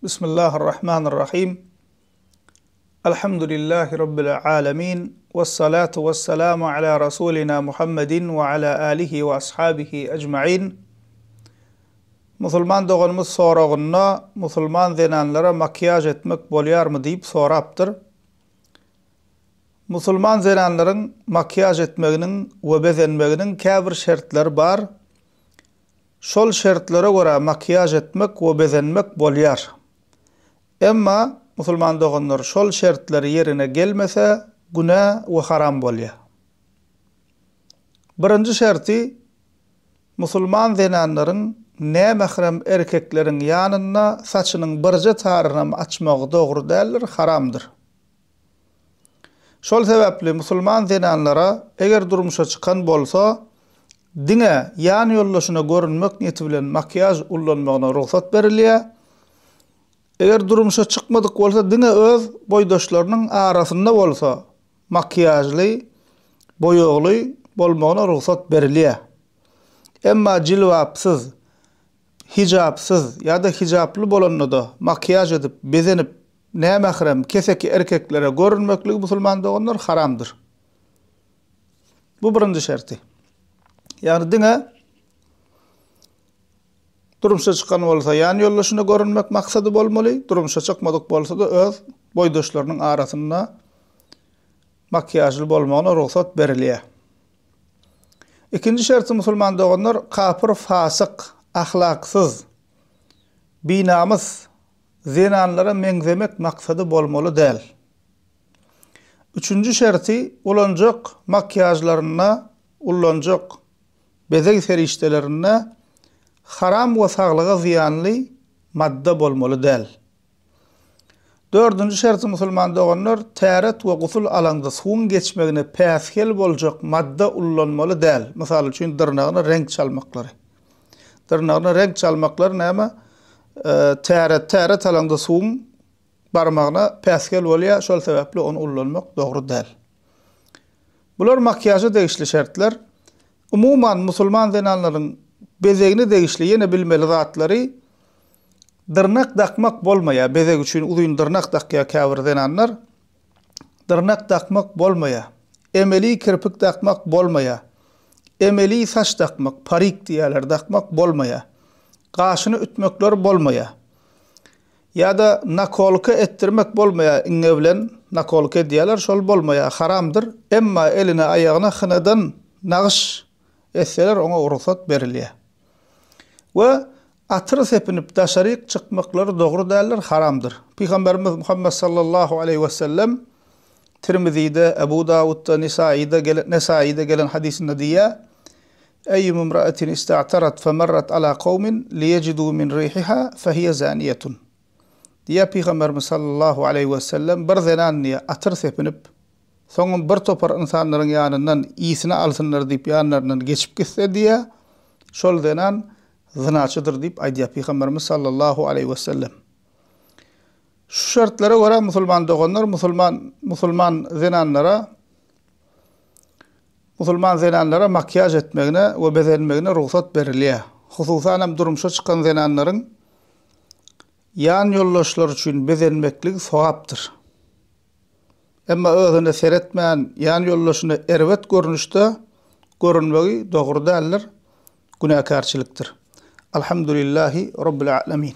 Bismillahirrahmanirrahim. Elhamdülillahi Rabbil alemin. Vessalatu vesselamu ala Rasulina Muhammedin ve ala alihi ve ashabihi ecma'in. Musulman doğanımız sorağınna, musulman zenanlara makyaj etmek bolyar mı deyip soraptır. Musulman zenanların makyaj etmeginin ve bezenmeginin käbir şertleri bar. Şol şertlere göre makyaj etmek ve bezenmek bolyar. Emma musulman doğanlar şol şertleri yerine gelmese günah ve haram bolya. Birinci şerti musulman zenanların ne mehrem erkeklerin yanına saçının birce tarını açmağı doğru değildir, haramdır. Şol sebepli musulman zenanlara eger durmuşa çıkan bolsa dine yan yollaşına görünmek niyeti bilen makyaj ullanmağına ruhsat berilýär. Eger durmuşa çıkmadık bolsa dine öz boydaşlarının arasında bolsa makyajly, boyogly bolmağına ruhsat berilýär. Emma cilwapsyz, hijapsyz ya da hijaply bolanyda makyaj edip bezenip ne mehrem keseki erkeklere görünmeklik musulman doğanlar haramdır. Bu birinci şerti. Yani dine durumuşa çıkan bolsa yani yollaşına görünmek maksadı bolmaly, durumuşa çıkmadık bolsa da öz boydaşlarının arasında makyajlı bolmağına ruhsat berilýär. İkinci şerti musulman doğanlar kafir, fasık, ahlaksız, binamız zenanlara menzemek maksadı bolmaly değil. Üçüncü şerti ulanjak makyajlarına, ulanjak bezek feriştelerine haram ve sağlığa ziyanlı madde bolmaly değil. Dördüncü şerti musulman doğanlar täret ve gusul alanda suwun geçmegine päskel boljak madde ullanmaly değil. Misal üçin dırnağına renk çalmaklary. Dırnağına renk çalmaklary näme? Täret alanda suwun barmağına päskel bolýar, şol sebepli onu ullanmak dogry değil. Bular makyaja degişli şertler. Umuman musulman zenanlaryň bezegini degişli yine bilmeli zatlary dırnak takmak bolmaya, bezek üçün uzun dırnak takya käbir zenanlar dırnak takmak bolmaya, emeli kirpik takmak bolmaya, emeli saç takmak, parik diýerler takmak bolmaya, gaşyny ütmekler bolmaya, ya da nakolka ettirmek bolmaya, iňe bilen nakolka diýerler, şol bolmaya, haramdır. Emma eline aýagyna hynadan nagyş etseler ona ruhsat berilýär. Ve atır sepinip daşaryk çıkmakları doğru değiller, haramdır. Peygamberimiz Muhammed sallallahu aleyhi ve sellem Tirmizi'de, Ebu Davud'da, Nesai'de gelen hadisinde diye eyyum imra'atin ista'tarat femerrat ala kavmin liyecidu min rihiha fehiye zaniyetun diye Peygamberimiz sallallahu aleyhi ve sellem bir zenanniye atır sepinip soňun bir topar insanların yanından iyisini alsınlar deyip yanlarından geçip gitse diye şol zenan zinaçıdır deyip aýdýar Peygamberimiz sallallahu aleyhi ve sellem. Şu şartlara göre musulman doğanlar musulman zenanlara makyaj etmegine ve bezenmegine ruhsat berilýär. Hususan hem durmuşa çıkan zenanlaryň yan yollaşlar üçin bezenmeklik sowapdyr. Emma özüne seretmän yan yollaşyny erwet görünüşde görünmegi dogry däldir, günäkarçylykdyr. Elhamdülillahi Rabbil alemin.